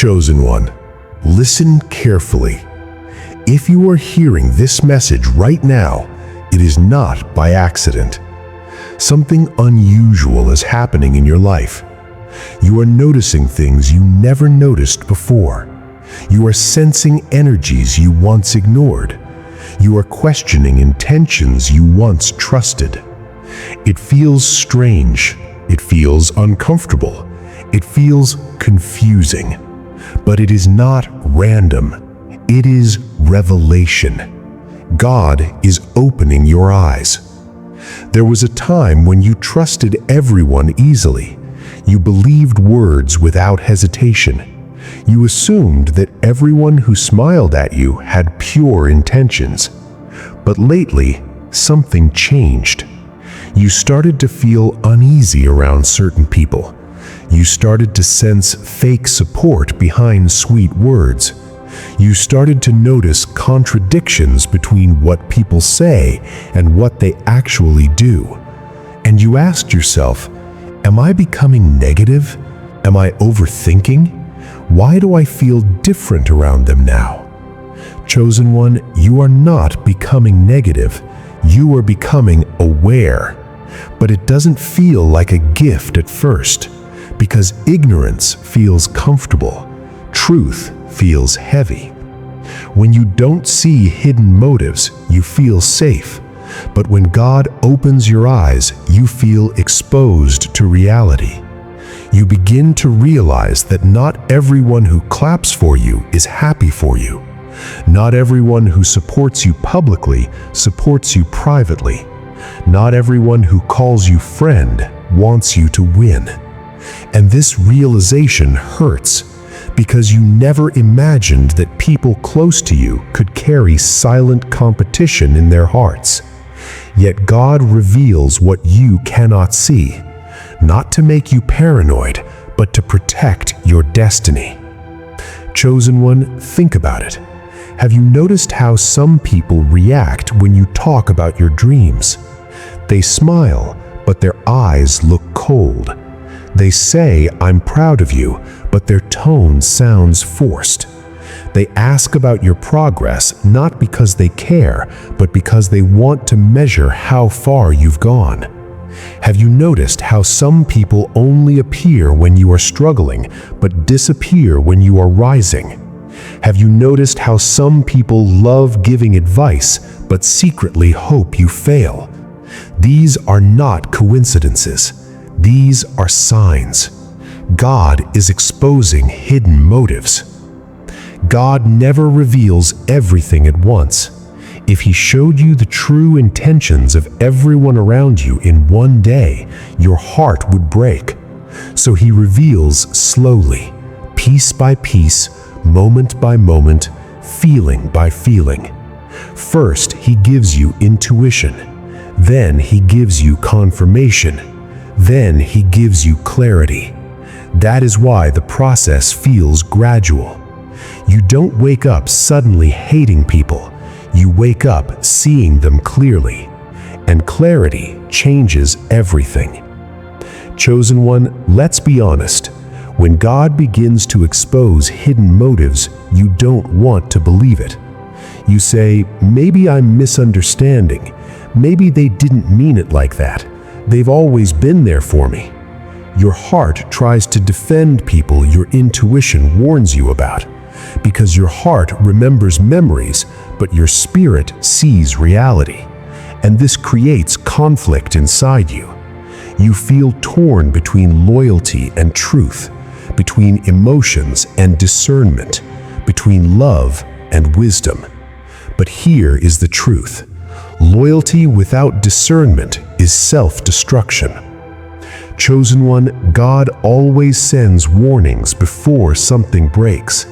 Chosen one, listen carefully. If you are hearing this message right now, it is not by accident. Something unusual is happening in your life. You are noticing things you never noticed before. You are sensing energies you once ignored. You are questioning intentions you once trusted. It feels strange. It feels uncomfortable. It feels confusing. But it is not random. It is revelation. God is opening your eyes. There was a time when you trusted everyone easily. You believed words without hesitation. You assumed that everyone who smiled at you had pure intentions. But lately, something changed. You started to feel uneasy around certain people. You started to sense fake support behind sweet words. You started to notice contradictions between what people say and what they actually do. And you asked yourself, am I becoming negative? Am I overthinking? Why do I feel different around them now? Chosen one, you are not becoming negative. You are becoming aware. But it doesn't feel like a gift at first, because ignorance feels comfortable. Truth feels heavy. When you don't see hidden motives, you feel safe. But when God opens your eyes, you feel exposed to reality. You begin to realize that not everyone who claps for you is happy for you. Not everyone who supports you publicly supports you privately. Not everyone who calls you friend wants you to win. And this realization hurts, because you never imagined that people close to you could carry silent competition in their hearts. Yet God reveals what you cannot see, not to make you paranoid, but to protect your destiny. Chosen one, think about it. Have you noticed how some people react when you talk about your dreams? They smile, but their eyes look cold. They say, "I'm proud of you," but their tone sounds forced. They ask about your progress not because they care, but because they want to measure how far you've gone. Have you noticed how some people only appear when you are struggling, but disappear when you are rising? Have you noticed how some people love giving advice, but secretly hope you fail? These are not coincidences. These are signs. God is exposing hidden motives. God never reveals everything at once. If He showed you the true intentions of everyone around you in one day, your heart would break. So He reveals slowly, piece by piece, moment by moment, feeling by feeling. First, He gives you intuition. Then He gives you confirmation. Then He gives you clarity. That is why the process feels gradual. You don't wake up suddenly hating people. You wake up seeing them clearly. And clarity changes everything. Chosen one, let's be honest. When God begins to expose hidden motives, you don't want to believe it. You say, maybe I'm misunderstanding. Maybe they didn't mean it like that. They've always been there for me. Your heart tries to defend people your intuition warns you about, because your heart remembers memories, but your spirit sees reality. And this creates conflict inside you. You feel torn between loyalty and truth, between emotions and discernment, between love and wisdom. But here is the truth. Loyalty without discernment is self-destruction. Chosen one, God always sends warnings before something breaks.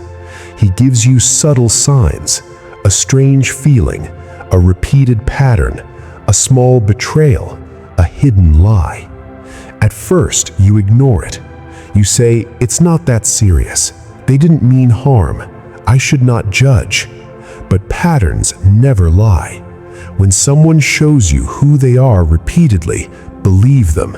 He gives you subtle signs, a strange feeling, a repeated pattern, a small betrayal, a hidden lie. At first, you ignore it. You say, it's not that serious. They didn't mean harm. I should not judge. But patterns never lie. When someone shows you who they are repeatedly, believe them.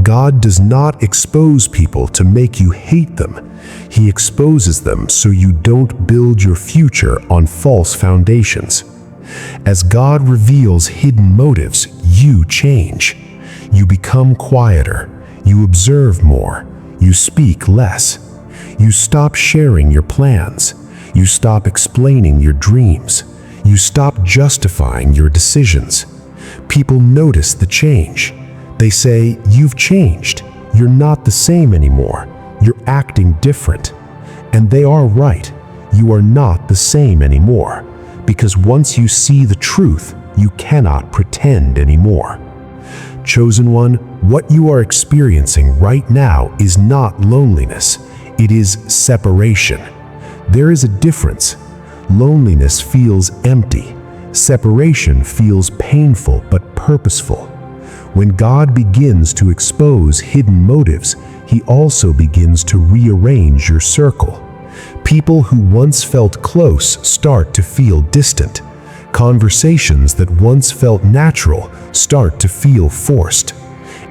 God does not expose people to make you hate them. He exposes them so you don't build your future on false foundations. As God reveals hidden motives, you change. You become quieter. You observe more. You speak less. You stop sharing your plans. You stop explaining your dreams. You stop justifying your decisions. People notice the change. They say, "You've changed. You're not the same anymore. You're acting different." And they are right. You are not the same anymore. Because once you see the truth, you cannot pretend anymore. Chosen one, what you are experiencing right now is not loneliness. It is separation. There is a difference. Loneliness feels empty. Separation feels painful but purposeful. When God begins to expose hidden motives, He also begins to rearrange your circle. People who once felt close start to feel distant. Conversations that once felt natural start to feel forced.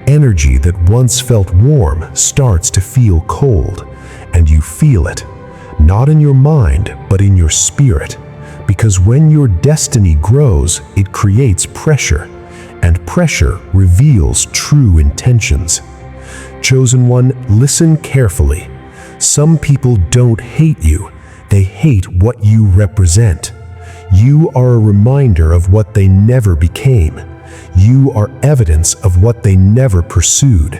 Energy that once felt warm starts to feel cold, and you feel it, not in your mind, but in your spirit. Because when your destiny grows, it creates pressure, and pressure reveals true intentions. Chosen one, listen carefully. Some people don't hate you, they hate what you represent. You are a reminder of what they never became. You are evidence of what they never pursued.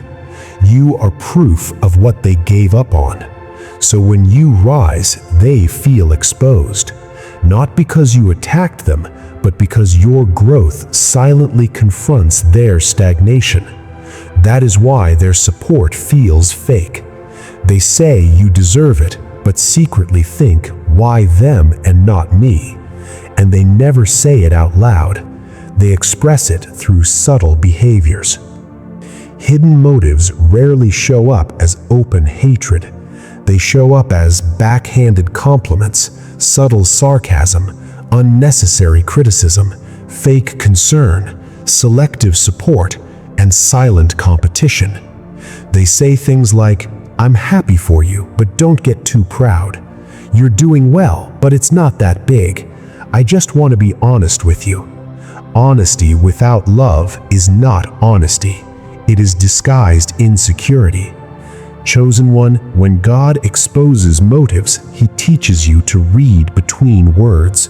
You are proof of what they gave up on. So when you rise, they feel exposed. Not because you attacked them, but because your growth silently confronts their stagnation. That is why their support feels fake. They say you deserve it, but secretly think, "Why them and not me?" And they never say it out loud. They express it through subtle behaviors. Hidden motives rarely show up as open hatred. They show up as backhanded compliments, subtle sarcasm, unnecessary criticism, fake concern, selective support, and silent competition. They say things like, "I'm happy for you, but don't get too proud. You're doing well, but it's not that big. I just want to be honest with you." Honesty without love is not honesty. It is disguised insecurity. Chosen one, when God exposes motives, He teaches you to read between words.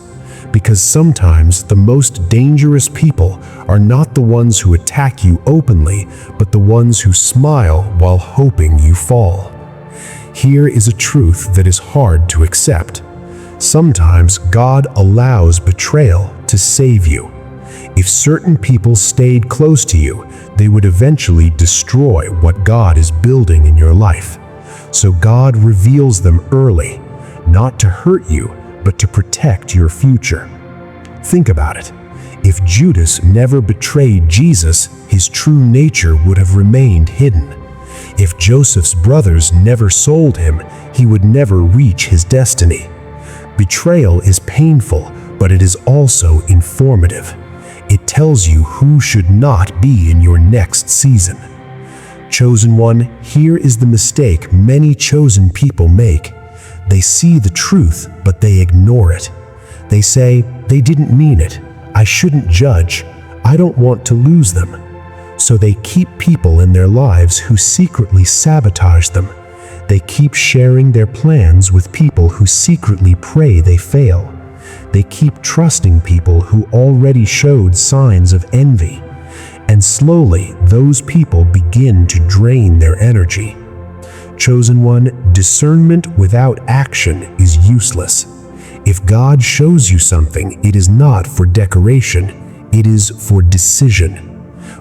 Because sometimes the most dangerous people are not the ones who attack you openly, but the ones who smile while hoping you fall. Here is a truth that is hard to accept. Sometimes God allows betrayal to save you. If certain people stayed close to you, they would eventually destroy what God is building in your life. So God reveals them early, not to hurt you, but to protect your future. Think about it. If Judas never betrayed Jesus, his true nature would have remained hidden. If Joseph's brothers never sold him, he would never reach his destiny. Betrayal is painful, but it is also informative. It tells you who should not be in your next season. Chosen one, here is the mistake many chosen people make. They see the truth, but they ignore it. They say, "They didn't mean it. I shouldn't judge. I don't want to lose them." So they keep people in their lives who secretly sabotage them. They keep sharing their plans with people who secretly pray they fail. They keep trusting people who already showed signs of envy. And slowly, those people begin to drain their energy. Chosen one, discernment without action is useless. If God shows you something, it is not for decoration, it is for decision.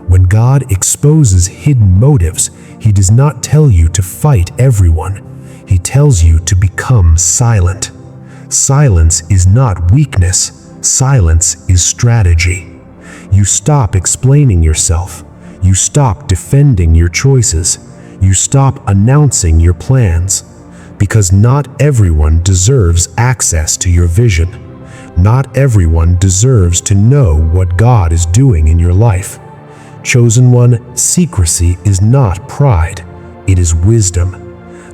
When God exposes hidden motives, He does not tell you to fight everyone. He tells you to become silent. Silence is not weakness. Silence is strategy. You stop explaining yourself. You stop defending your choices. You stop announcing your plans. Because not everyone deserves access to your vision. Not everyone deserves to know what God is doing in your life. Chosen one, secrecy is not pride, it is wisdom.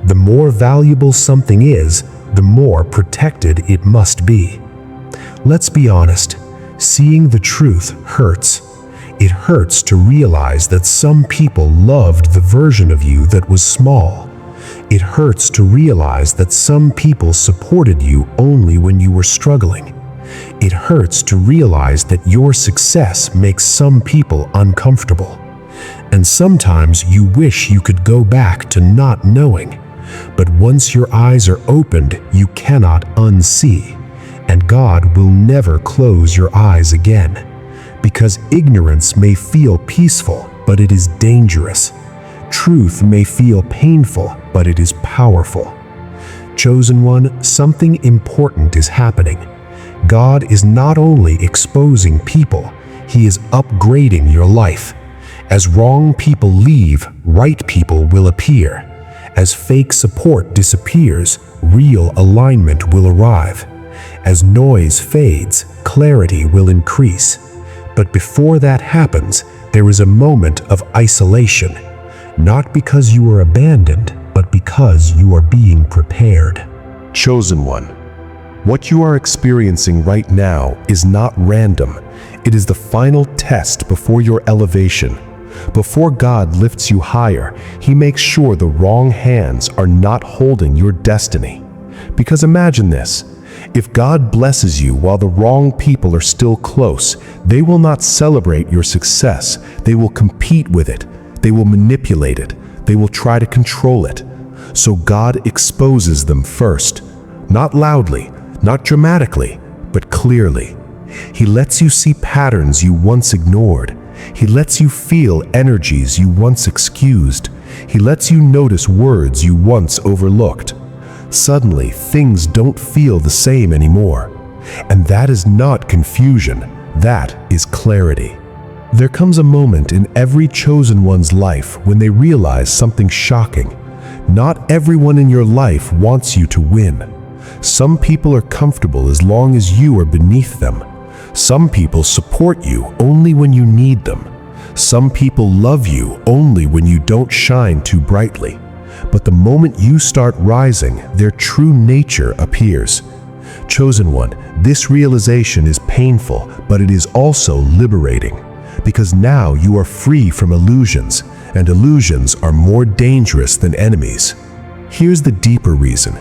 The more valuable something is, the more protected it must be. Let's be honest, seeing the truth hurts. It hurts to realize that some people loved the version of you that was small. It hurts to realize that some people supported you only when you were struggling. It hurts to realize that your success makes some people uncomfortable. And sometimes you wish you could go back to not knowing. But once your eyes are opened, you cannot unsee. And God will never close your eyes again. Because ignorance may feel peaceful, but it is dangerous. Truth may feel painful, but it is powerful. Chosen one, something important is happening. God is not only exposing people, He is upgrading your life. As wrong people leave, right people will appear. As fake support disappears, real alignment will arrive. As noise fades, clarity will increase. But before that happens, there is a moment of isolation. Not because you are abandoned, but because you are being prepared. Chosen one, what you are experiencing right now is not random. It is the final test before your elevation. Before God lifts you higher, He makes sure the wrong hands are not holding your destiny. Because imagine this, if God blesses you while the wrong people are still close, they will not celebrate your success. They will compete with it. They will manipulate it. They will try to control it. So God exposes them first, not loudly, not dramatically, but clearly. He lets you see patterns you once ignored. He lets you feel energies you once excused. He lets you notice words you once overlooked. Suddenly, things don't feel the same anymore. And that is not confusion. That is clarity. There comes a moment in every chosen one's life when they realize something shocking. Not everyone in your life wants you to win. Some people are comfortable as long as you are beneath them. Some people support you only when you need them. Some people love you only when you don't shine too brightly. But the moment you start rising, their true nature appears. Chosen one, this realization is painful, but it is also liberating. Because now you are free from illusions, and illusions are more dangerous than enemies. Here's the deeper reason.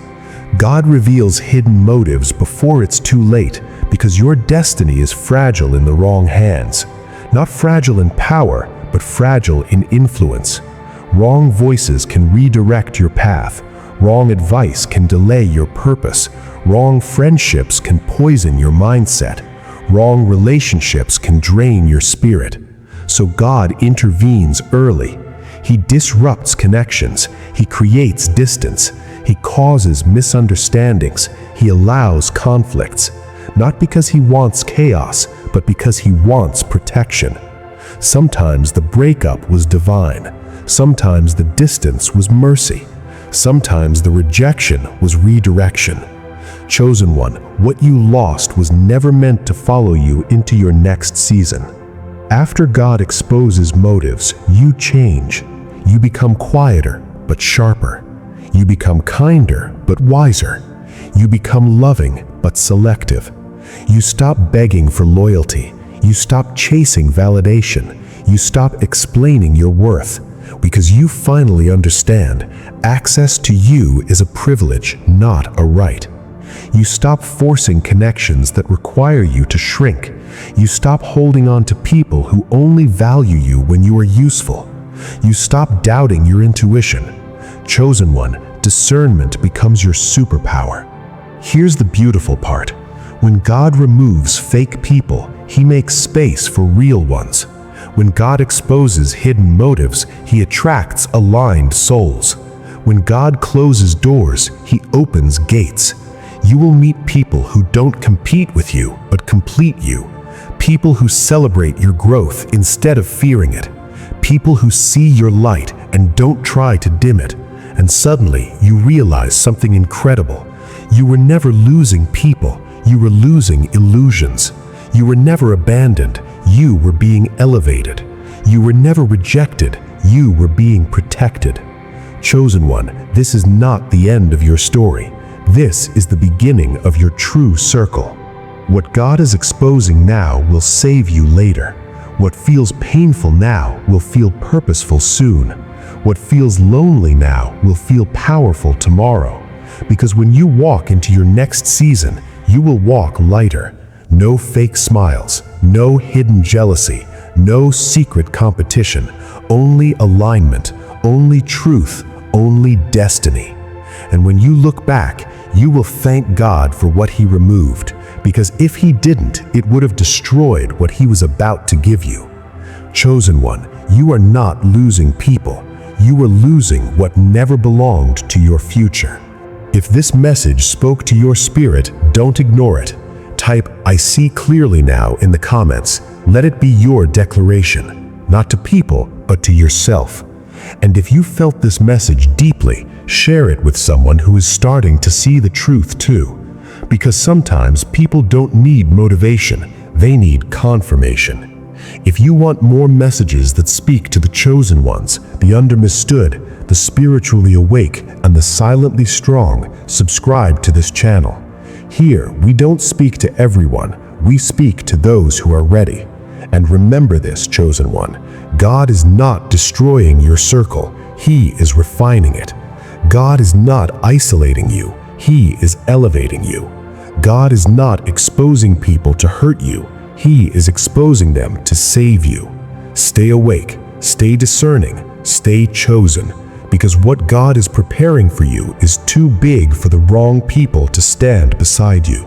God reveals hidden motives before it's too late, because your destiny is fragile in the wrong hands. Not fragile in power, but fragile in influence. Wrong voices can redirect your path. Wrong advice can delay your purpose. Wrong friendships can poison your mindset. Wrong relationships can drain your spirit. So God intervenes early. He disrupts connections. He creates distance. He causes misunderstandings. He allows conflicts. Not because He wants chaos, but because He wants protection. Sometimes the breakup was divine. Sometimes the distance was mercy. Sometimes the rejection was redirection. Chosen one, what you lost was never meant to follow you into your next season. After God exposes motives, you change. You become quieter, but sharper. You become kinder, but wiser. You become loving, but selective. You stop begging for loyalty. You stop chasing validation. You stop explaining your worth. Because you finally understand, access to you is a privilege, not a right. You stop forcing connections that require you to shrink. You stop holding on to people who only value you when you are useful. You stop doubting your intuition. Chosen one, discernment becomes your superpower. Here's the beautiful part. When God removes fake people, He makes space for real ones. When God exposes hidden motives, He attracts aligned souls. When God closes doors, He opens gates. You will meet people who don't compete with you, but complete you. People who celebrate your growth instead of fearing it. People who see your light and don't try to dim it. And suddenly, you realize something incredible. You were never losing people. You were losing illusions. You were never abandoned. You were being elevated. You were never rejected. You were being protected. Chosen one, this is not the end of your story. This is the beginning of your true circle. What God is exposing now will save you later. What feels painful now will feel purposeful soon. What feels lonely now will feel powerful tomorrow. Because when you walk into your next season, you will walk lighter. No fake smiles, no hidden jealousy, no secret competition, only alignment, only truth, only destiny. And when you look back, you will thank God for what He removed, because if He didn't, it would have destroyed what He was about to give you. Chosen one, you are not losing people. You are losing what never belonged to your future. If this message spoke to your spirit, don't ignore it. Type "I see clearly now" in the comments. Let it be your declaration, not to people, but to yourself. And if you felt this message deeply, share it with someone who is starting to see the truth too. Because sometimes people don't need motivation, they need confirmation. If you want more messages that speak to the chosen ones, the undermistood, the spiritually awake, and the silently strong, subscribe to this channel. Here, we don't speak to everyone, we speak to those who are ready. And remember this, chosen one, God is not destroying your circle, He is refining it. God is not isolating you, He is elevating you. God is not exposing people to hurt you, He is exposing them to save you. Stay awake, stay discerning, stay chosen, because what God is preparing for you is too big for the wrong people to stand beside you.